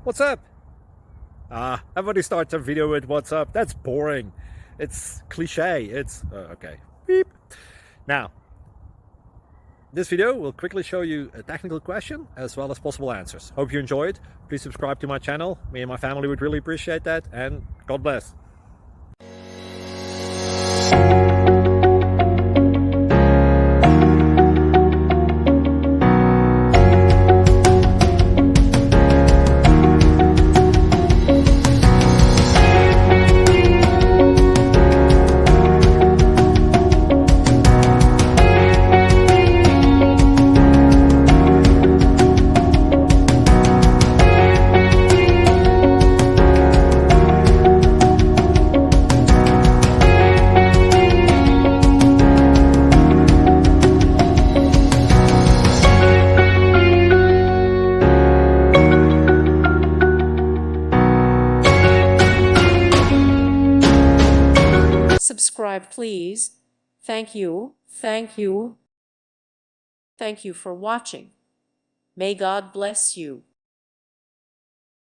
What's up? Everybody starts a video with what's up. That's boring. It's cliche. It's okay. Beep. Now, this video will quickly show you a technical question as well as possible answers. Hope you enjoyed. Please subscribe to my channel. Me and my family would really appreciate that, and God bless. Subscribe, please. Thank you. Thank you. Thank you for watching. May God bless you.